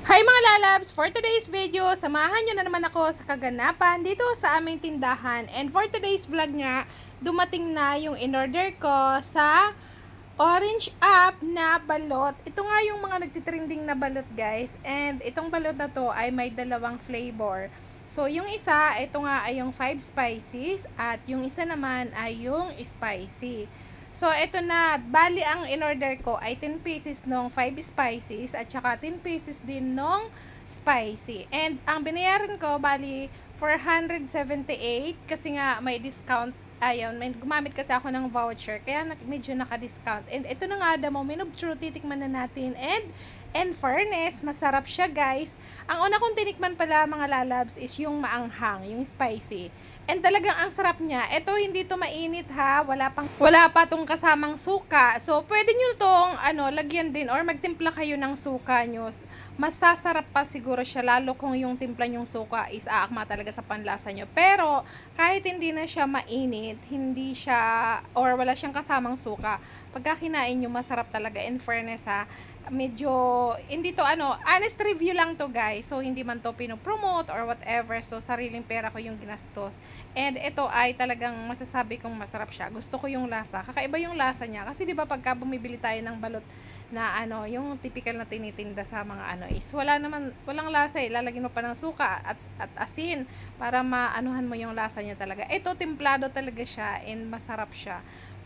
Hi mga lalabs! For today's video, samahan nyo na naman ako sa kaganapan dito sa aming tindahan. And for today's vlog nga, dumating na yung in-order ko sa Orange App na balot. Ito nga yung mga nagtitrending na balot guys. And itong balot na to ay may dalawang flavor. So yung isa, ito nga ay yung 5 spices at yung isa naman ay yung spicy. So, ito na. Bali, ang in-order ko ay 10 pieces nung 5 spices at saka 10 pieces din nung spicy. And, ang binayaran ko, bali, 478 kasi nga may discount. Ayun, may gumamit kasi ako ng voucher. Kaya medyo naka-discount. And, ito na nga, the moment of truth, titikman na natin. And fairness, masarap siya guys. Ang una kong tinikman pala mga lalabs is yung maanghang, yung spicy. And talagang ang sarap niya. Ito hindi to mainit ha. Wala pa tong kasamang suka. So pwede niyo tong lagyan din or magtimpla kayo ng suka niyo. Mas sasarap pa siguro siya lalo kung yung timpla nyong suka is aakma talaga sa panlasa niyo. Pero kahit hindi na siya mainit, hindi siya or wala siyang kasamang suka, pagka kinain niyo masarap talaga in fairness ha. Medyo hindi to honest review lang to guys, so hindi man to pinopromote or whatever, so sariling pera ko yung ginastos. And ito ay talagang masasabi kong masarap siya. Gusto ko yung lasa, kakaiba yung lasa niya kasi di ba pagka bumibili tayo ng balot na yung typical na tinitinda sa mga is walang lasa lalagyan mo pa ng suka at asin para maanuhan mo yung lasa niya talaga. Ito templado talaga siya and masarap siya.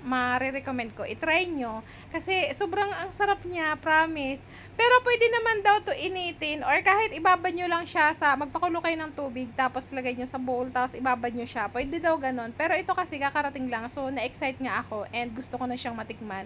Mare-recommend ko, i-try nyo kasi sobrang ang sarap niya, promise. Pero pwede naman daw to initin or kahit ibabad nyo lang siya sa magpakulo kayo ng tubig tapos lagay nyo sa bowl tapos ibabad nyo siya, pwede daw ganon. Pero ito kasi kakarating lang, so na-excite nga ako and gusto ko na siyang matikman.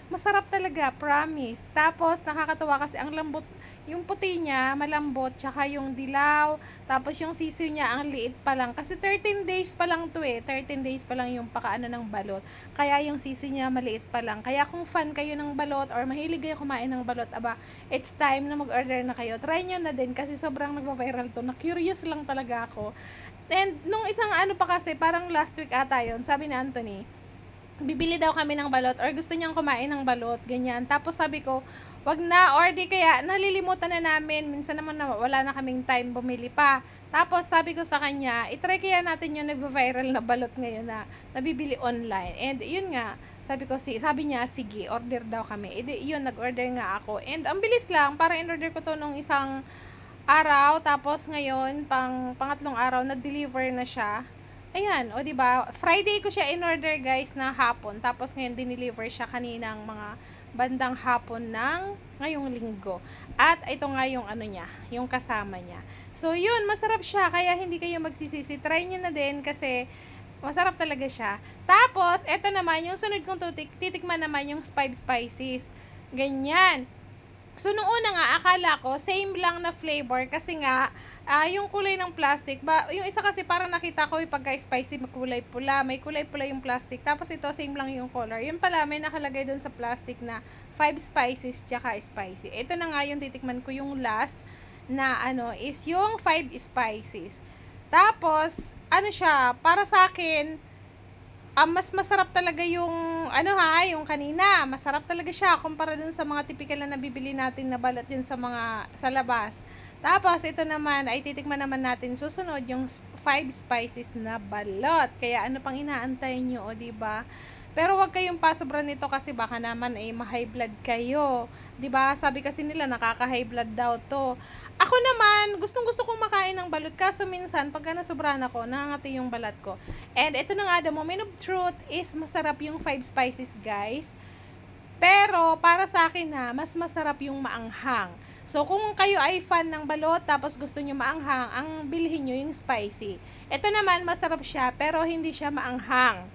Masarap talaga, promise. Tapos nakakatawa kasi ang lambot, yung puti niya malambot, tsaka yung dilaw, tapos yung sisiw niya ang liit pa lang kasi 13 days pa lang to 13 days pa lang yung pakaano ng balot, kaya yung sisiw niya maliit pa lang. Kaya kung fan kayo ng balot or mahilig kayo kumain ng balot, aba, it's time na mag-order na kayo. Try nyo na din kasi sobrang nagpa-viral to, na curious lang talaga ako. And nung isang pa kasi, parang last week ata yun, sabi ni Anthony, bibili daw kami ng balot or gusto niyang kumain ng balot, ganyan. Tapos sabi ko, wag na, or di kaya nalilimutan na namin, minsan naman na wala na kaming time bumili pa. Tapos sabi ko sa kanya, itry kaya natin yung nagva-viral na balot ngayon na nabibili online. And yun nga, sabi niya, sige, order daw kami. E yun, nag-order nga ako. And ang bilis lang, para in-order ko to nung isang araw, tapos ngayon, pangatlong araw, na-deliver na siya. Ayan, o diba, Friday ko siya in-order guys na hapon, tapos ngayon dineliver siya kaninang mga bandang hapon ng ngayong linggo. At ito nga yung niya, yung kasama niya. So yun, masarap siya, kaya hindi kayo magsisisi. Try nyo na din kasi masarap talaga siya. Tapos, ito naman, yung sunod kong titikman naman yung 5 spices. Ganyan. So, nung una nga, akala ko, same lang na flavor kasi nga, yung kulay ng plastic, yung isa kasi parang nakita ko yung pagka-spicy, may kulay pula yung plastic. Tapos ito, same lang yung color. Yun pala, may nakalagay dun sa plastic na 5 spices tsaka spicy. Ito na nga yung titikman ko yung last na is yung 5 spices. Tapos, siya, para sa akin, mas masarap talaga yung yung kanina. Masarap talaga siya kumpara dun sa mga typical na nabibili natin na balot din sa labas. Tapos ito naman ay titikman naman natin susunod yung 5 spices na balot. Kaya ano pang inaantay nyo, o diba? Pero wag kayong pasobra nito kasi baka naman ma-high blood kayo. 'Di ba? Sabi kasi nila nakaka-high blood daw 'to. Ako naman, gustong-gusto kong makain ng balot kaso minsan pagka nasobrahan ako, nangangati yung balat ko. And ito na nga, the moment of truth is masarap yung 5 spices, guys. Pero para sa akin mas masarap yung maanghang. So kung kayo ay fan ng balot tapos gusto niyo maanghang, ang bilhin niyo yung spicy. Ito naman masarap siya pero hindi siya maanghang.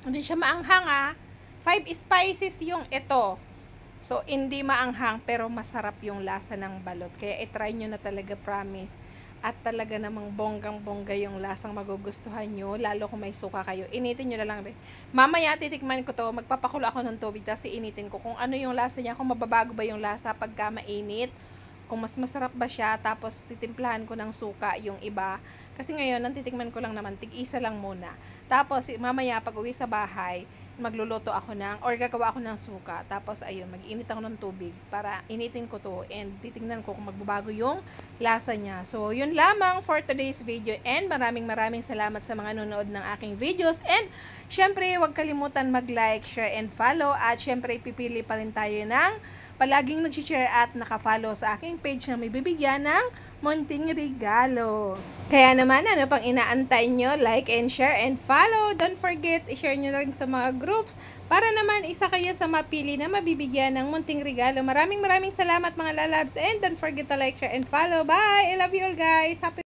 Hindi siya maanghang 5 spices yung ito. So, hindi maanghang pero masarap yung lasa ng balot. Kaya i-try nyo na talaga, promise. At talaga namang bonggang-bongga yung lasang magugustuhan nyo. Lalo kung may suka kayo. Initin nyo na lang rin. Mamaya titikman ko to. Magpapakulo ako ng tubig. Tapos initin ko kung ano yung lasa niya. Kung mababago ba yung lasa pagka mainit. Kung mas masarap ba siya. Tapos titimplahan ko ng suka yung iba. Kasi ngayon, ang titikman ko lang naman. Tig-isa lang muna. Tapos mamaya pag uwi sa bahay, magluluto ako or gagawa ako ng suka. Tapos, ayun, mag-init ako ng tubig para initin ko to and titingnan ko kung magbabago yung lasa niya. So, yun lamang for today's video and maraming salamat sa mga nanonood ng aking videos. And, syempre, huwag kalimutan mag-like, share, and follow. At, syempre, pipili pa rin tayo ng palaging nag-share at naka-follow sa aking page na may bibigyan ng munting regalo. Kaya naman, ano pang inaantay nyo? Like and share and follow. Don't forget, i-share nyo rin sa mga groups para naman isa kayo sa mapili na mabibigyan ng munting regalo. Maraming salamat mga lalabs and don't forget to like, share, and follow. Bye! I love you all guys! Happy